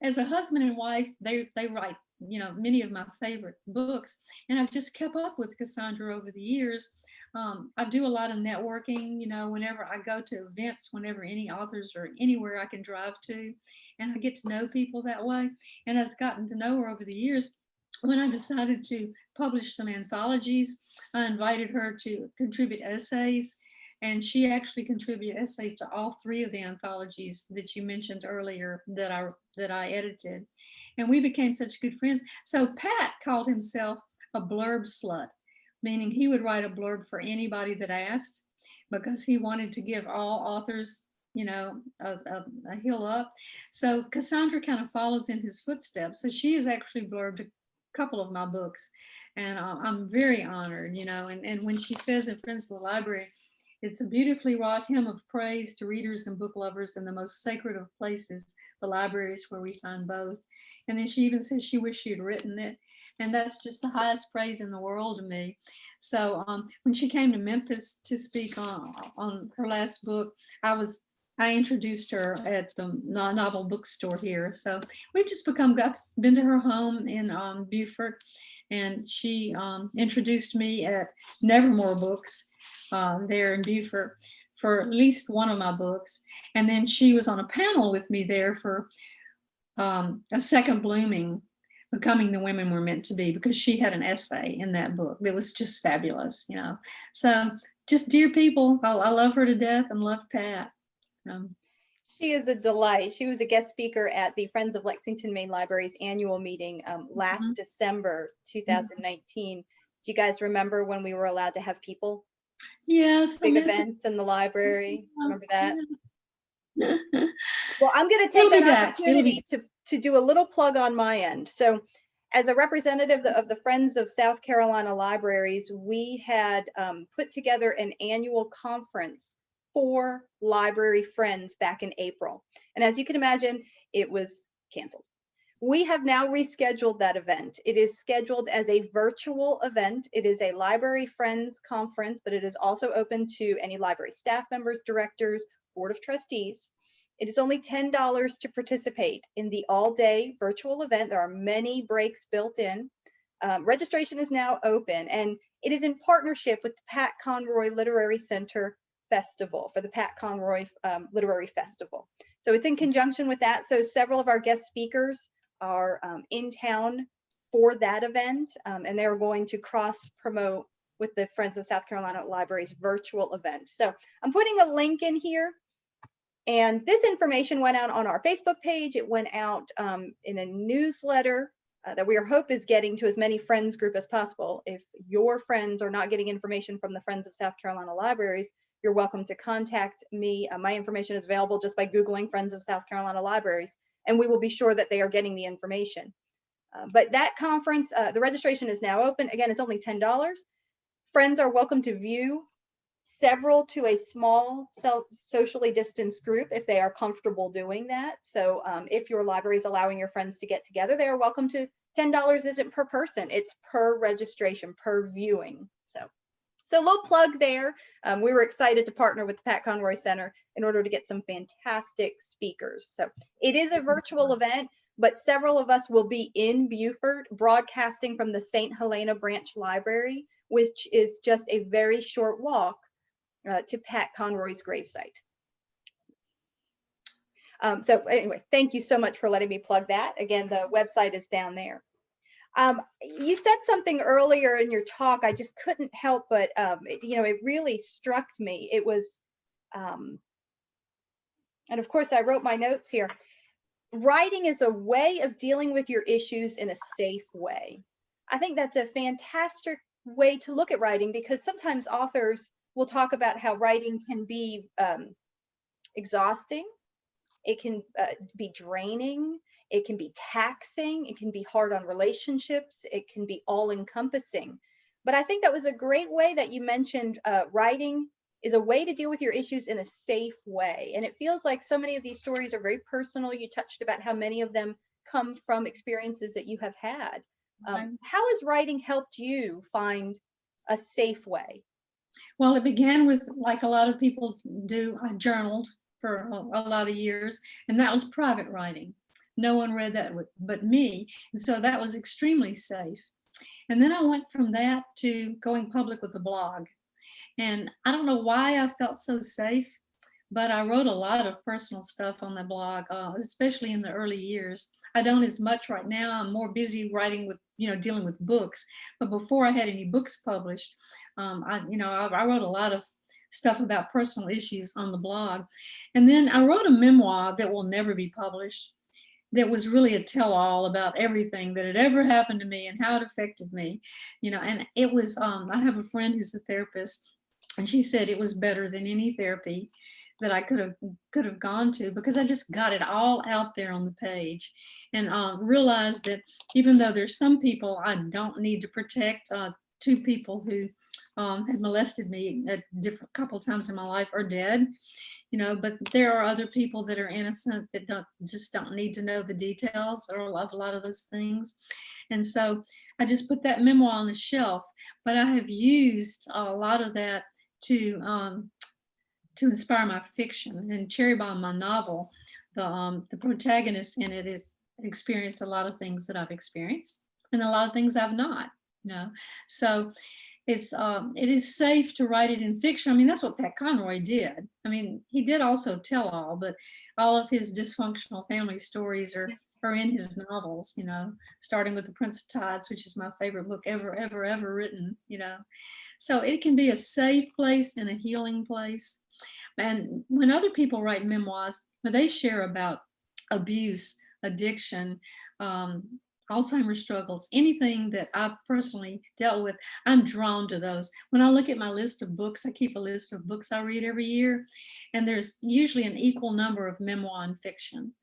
as a husband and wife, they write, many of my favorite books. And I've just kept up with Cassandra over the years. I do a lot of networking, whenever I go to events, whenever any authors or anywhere I can drive to, and I get to know people that way. And I've gotten to know her over the years. When I decided to publish some anthologies, I invited her to contribute essays, and she actually contributed essays to all 3 of the anthologies that you mentioned earlier that I edited. And we became such good friends. So Pat called himself a blurb slut, meaning he would write a blurb for anybody that asked, because he wanted to give all authors, a heel up. So Cassandra kind of follows in his footsteps. So she has actually blurbed a couple of my books, and I'm very honored, and when she says in Friends of the Library, it's a beautifully wrought hymn of praise to readers and book lovers in the most sacred of places, the library is where we find both. And then she even says she wished she had written it. And that's just the highest praise in the world to me. So when she came to Memphis to speak on her last book, I introduced her at the novel bookstore here. So we've just I've been to her home in Beaufort, and she introduced me at Nevermore Books there in Beaufort for at least one of my books. And then she was on a panel with me there for A Second Blooming, Becoming the Women We're Meant to Be, because she had an essay in that book that was just fabulous, So just dear people, I love her to death and love Pat. She is a delight. She was a guest speaker at the Friends of Lexington Main Library's annual meeting last December 2019. Do you guys remember when we were allowed to have people? Yes. Big events in the library. Remember that? Yeah. Well, I'm going to take that opportunity to do a little plug on my end. So as a representative of the Friends of South Carolina Libraries, we had put together an annual conference for library friends back in April. And as you can imagine, it was canceled. We have now rescheduled that event. It is scheduled as a virtual event. It is a library friends conference, but it is also open to any library staff members, directors, board of trustees. It is only $10 to participate in the all-day virtual event. There are many breaks built in. Registration is now open, and it is in partnership with the Pat Conroy Literary Center Festival, for the Pat Conroy Literary Festival. So it's in conjunction with that. So several of our guest speakers are in town for that event, and they're going to cross promote with the Friends of South Carolina Libraries virtual event. So I'm putting a link in here, and this information went out on our Facebook page. It went out in a newsletter that we hope is getting to as many friends group as possible. If your friends are not getting information from the Friends of South Carolina Libraries, you're welcome to contact me. My information is available just by Googling Friends of South Carolina Libraries, and we will be sure that they are getting the information. But that conference, the registration is now open. Again, it's only $10. Friends are welcome to view several to a small socially distanced group if they are comfortable doing that. So if your library is allowing your friends to get together, they are welcome to. $10 isn't per person, it's per registration, per viewing. So low plug there. We were excited to partner with the Pat Conroy Center in order to get some fantastic speakers. So it is a virtual event, but several of us will be in Beaufort broadcasting from the St. Helena Branch Library, which is just a very short walk to Pat Conroy's gravesite. So anyway, thank you so much for letting me plug that. Again, the website is down there. You said something earlier in your talk, I just couldn't help but, it really struck me. It was, and of course I wrote my notes here. Writing is a way of dealing with your issues in a safe way. I think that's a fantastic way to look at writing, because sometimes authors will talk about how writing can be exhausting. It can be draining. It can be taxing. It can be hard on relationships. It can be all encompassing. But I think that was a great way that you mentioned writing is a way to deal with your issues in a safe way. And it feels like so many of these stories are very personal. You touched about how many of them come from experiences that you have had. How has writing helped you find a safe way? Well, it began with, like a lot of people do, I journaled for a lot of years, and that was private writing. No one read that but me. And so that was extremely safe. And then I went from that to going public with a blog. And I don't know why I felt so safe, but I wrote a lot of personal stuff on the blog, especially in the early years. I don't as much right now. I'm more busy writing with, dealing with books. But before I had any books published, I wrote a lot of stuff about personal issues on the blog. And then I wrote a memoir that will never be published, that was really a tell-all about everything that had ever happened to me and how it affected me, and it was, I have a friend who's a therapist, and she said it was better than any therapy that I could have gone to, because I just got it all out there on the page, and realized that even though there's some people I don't need to protect, two people who had molested me a couple of times in my life are dead, but there are other people that are innocent that don't need to know the details or of a lot of those things. And so I just put that memoir on the shelf, but I have used a lot of that to inspire my fiction. And Cherry Bomb, my novel, the protagonist in it has experienced a lot of things that I've experienced and a lot of things I've not, so it is safe to write it in fiction. I mean, that's what Pat Conroy did. I mean, he did also tell all, but all of his dysfunctional family stories are in his novels, starting with The Prince of Tides, which is my favorite book ever written, So it can be a safe place and a healing place. And when other people write memoirs, they share about abuse, addiction, Alzheimer's struggles, anything that I've personally dealt with, I'm drawn to those. When I look at my list of books, I keep a list of books I read every year, and there's usually an equal number of memoir and fiction.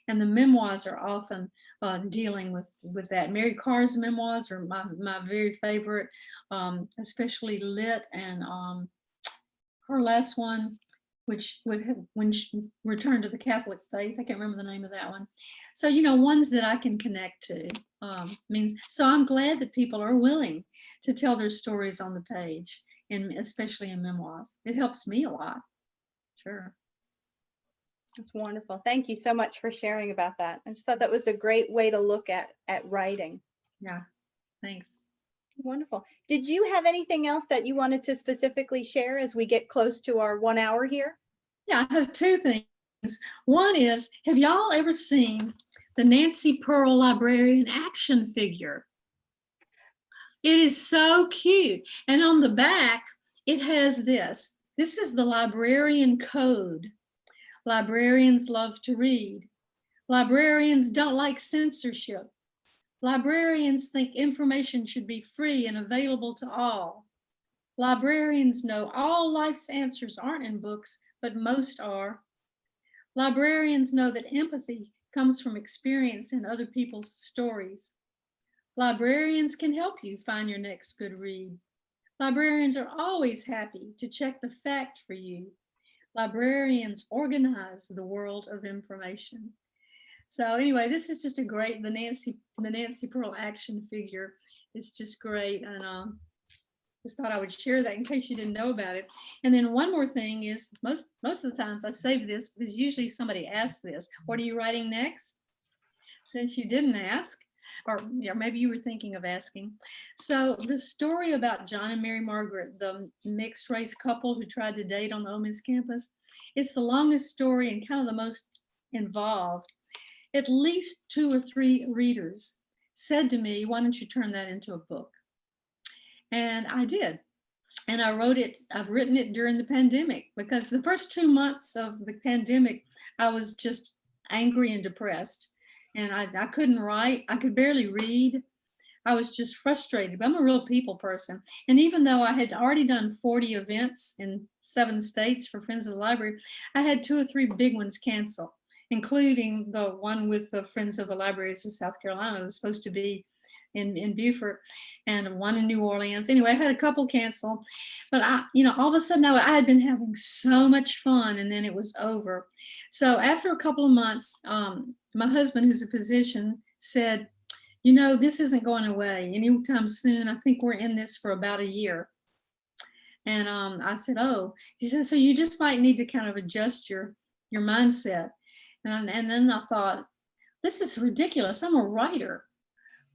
And the memoirs are often dealing with that. Mary Carr's memoirs are my very favorite, especially Lit, and her last one, which when she returned to the Catholic faith. I can't remember the name of that one. So, ones that I can connect to means, so I'm glad that people are willing to tell their stories on the page, and especially in memoirs. It helps me a lot. Sure. That's wonderful. Thank you so much for sharing about that. I just thought that was a great way to look at writing. Yeah, thanks. Wonderful. Did you have anything else that you wanted to specifically share as we get close to our 1 hour here? Yeah, I have two things. One is, have y'all ever seen the Nancy Pearl librarian action figure? It is so cute. And on the back, it has this. This is the librarian code. Librarians love to read. Librarians don't like censorship. Librarians think information should be free and available to all. Librarians know all life's answers aren't in books, but most are. Librarians know that empathy comes from experience in other people's stories. Librarians can help you find your next good read. Librarians are always happy to check the fact for you. Librarians organize the world of information. So anyway, this is just a great, the Nancy Pearl action figure is just great. And just thought I would share that in case you didn't know about it. And then one more thing is most of the times I save this because usually somebody asks this, what are you writing next? Since you didn't ask, or yeah, maybe you were thinking of asking. So the story about John and Mary Margaret, the mixed race couple who tried to date on the Ole Miss campus, it's the longest story and kind of the most involved. At least 2 or 3 readers said to me, why don't you turn that into a book? And I did. And I wrote it, I've written it during the pandemic because the first 2 months of the pandemic, I was just angry and depressed. And I couldn't write, I could barely read. I was just frustrated, but I'm a real people person. And even though I had already done 40 events in 7 states for Friends of the Library, I had 2 or 3 big ones cancel, including the one with the Friends of the Libraries of South Carolina. It was supposed to be in Beaufort, and one in New Orleans. Anyway, I had a couple cancel, but all of a sudden I had been having so much fun, and then it was over. So after a couple of months, my husband, who's a physician, said, this isn't going away anytime soon. I think we're in this for about a year. And I said, oh, he said, so you just might need to kind of adjust your mindset. And then I thought, this is ridiculous. I'm a writer.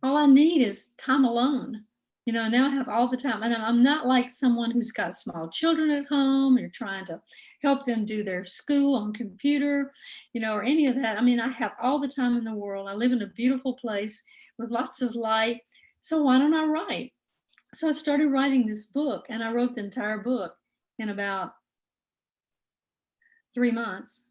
All I need is time alone. Now I have all the time. And I'm not like someone who's got small children at home. You're trying to help them do their school on computer, or any of that. I mean, I have all the time in the world. I live in a beautiful place with lots of light. So why don't I write? So I started writing this book, and I wrote the entire book in about 3 months.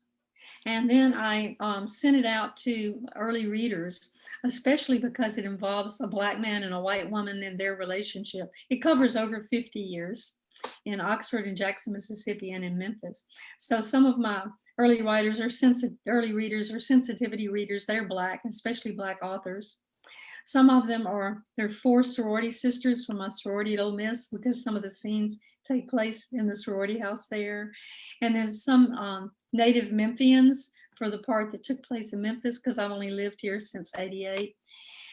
And then I sent it out to early readers, especially because it involves a Black man and a white woman and their relationship. It covers over 50 years in Oxford and Jackson, Mississippi, and in Memphis. So some of my early readers are sensitivity readers. They're Black, especially Black authors. Some of them they're 4 sorority sisters from my sorority at Ole Miss, because some of the scenes take place in the sorority house there. And then some native Memphians for the part that took place in Memphis, because I've only lived here since '88.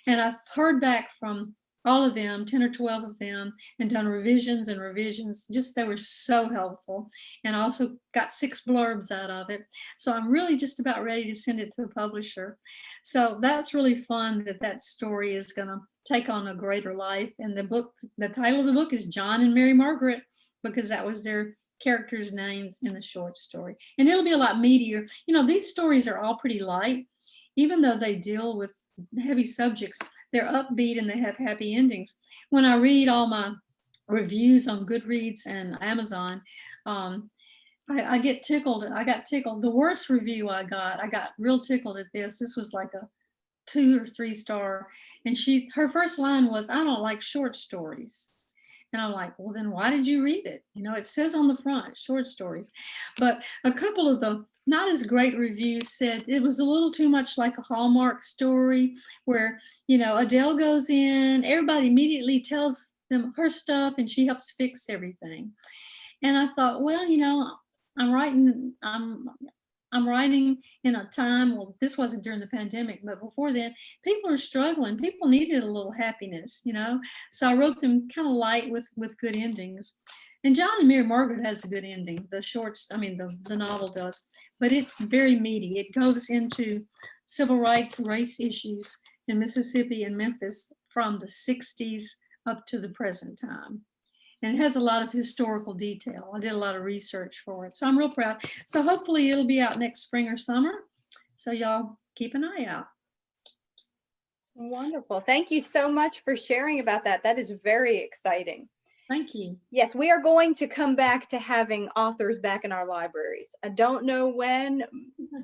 And I've heard back from all of them, 10 or 12 of them, and done revisions and revisions. Just, they were so helpful, and also got 6 blurbs out of it. So I'm really just about ready to send it to the publisher. So that's really fun that story is going to take on a greater life. And the title of the book is John and Mary Margaret, because that was their characters' names in the short story. And it'll be a lot meatier. These stories are all pretty light, even though they deal with heavy subjects. They're upbeat and they have happy endings. When I read all my reviews on Goodreads and Amazon, I get tickled. I got tickled. The worst review I got real tickled at this. This was like a 2 or 3 star. And her first line was, I don't like short stories. And I'm like, well, then why did you read it? It says on the front, short stories. But a couple of the not as great reviews said it was a little too much like a Hallmark story where, Adele goes in, everybody immediately tells them her stuff and she helps fix everything. And I thought, well, I'm writing in a time, well, this wasn't during the pandemic, but before then, people are struggling. People needed a little happiness, So I wrote them kind of light with good endings. And John and Mary Margaret has a good ending. The novel does, but it's very meaty. It goes into civil rights, race issues in Mississippi and Memphis from the 60s up to the present time. And it has a lot of historical detail. I did a lot of research for it. So I'm real proud. So hopefully it'll be out next spring or summer. So y'all keep an eye out. Wonderful. Thank you so much for sharing about that. That is very exciting. Thank you. Yes, we are going to come back to having authors back in our libraries. I don't know when,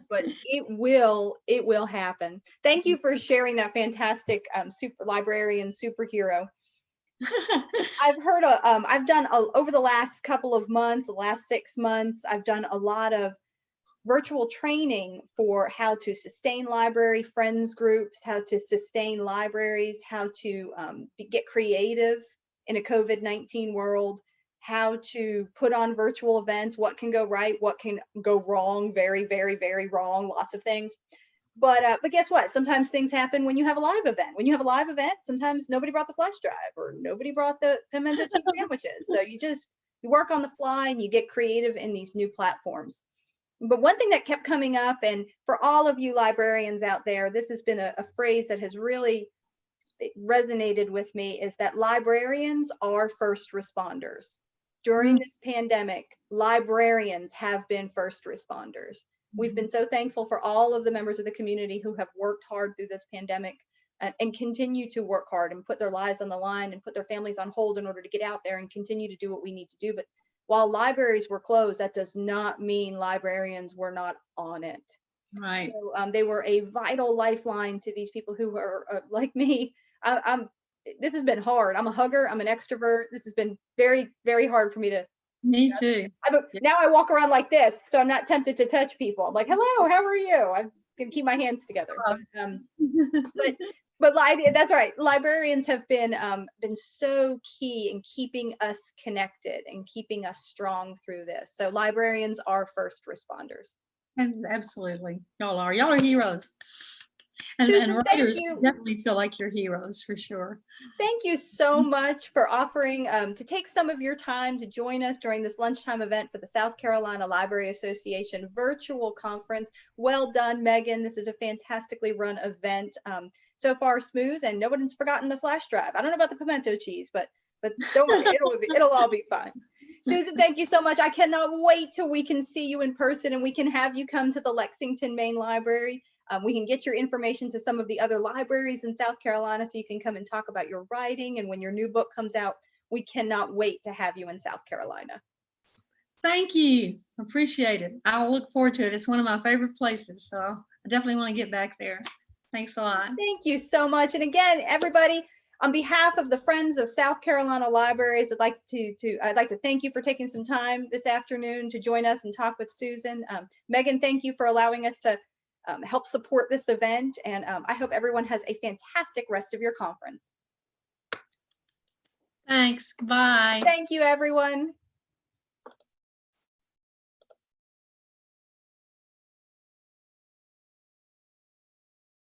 but it will happen. Thank you for sharing that fantastic super librarian superhero. I've heard I've done over the last couple of months, the last 6 months, I've done a lot of virtual training for how to sustain library friends groups, how to sustain libraries, how to get creative in a COVID-19 world, how to put on virtual events, what can go right, what can go wrong, very, very, very wrong, lots of things. But guess what? Sometimes things happen when you have a live event. When you have a live event, sometimes nobody brought the flash drive or nobody brought the pimento cheese sandwiches. So you work on the fly and you get creative in these new platforms. But one thing that kept coming up, and for all of you librarians out there, this has been a phrase that has really resonated with me, is that librarians are first responders. During this pandemic, librarians have been first responders. We've been so thankful for all of the members of the community who have worked hard through this pandemic and continue to work hard and put their lives on the line and put their families on hold in order to get out there and continue to do what we need to do. But while libraries were closed, that does not mean librarians were not on it. Right. So, they were a vital lifeline to these people who are like me. This has been hard. I'm a hugger. I'm an extrovert. This has been very, very hard for me to. Me too. Now I walk around like this, so I'm not tempted to touch people. I'm like, hello, how are you? I'm gonna keep my hands together. But that's right. Librarians have been so key in keeping us connected and keeping us strong through this. So librarians are first responders. And absolutely, y'all are heroes. And, Susan, and writers definitely feel like you're heroes for sure. Thank you so much for offering to take some of your time to join us during this lunchtime event for the South Carolina Library Association virtual conference. Well done, Megan. This is a fantastically run event. So far smooth, and no one's forgotten the flash drive. I don't know about the pimento cheese, but don't worry, it'll all be fine. Susan, thank you so much. I cannot wait till we can see you in person and we can have you come to the Lexington Main Library. We can get your information to some of the other libraries in South Carolina so you can come and talk about your writing. And when your new book comes out, we cannot wait to have you in South Carolina. Thank you. Appreciate it. I'll look forward to it. It's one of my favorite places. So I definitely want to get back there. Thanks a lot. Thank you so much. And again, everybody, on behalf of the Friends of South Carolina Libraries, I'd like to thank you for taking some time this afternoon to join us and talk with Susan. Megan, thank you for allowing us to help support this event. And I hope everyone has a fantastic rest of your conference. Thanks. Bye. Thank you, everyone.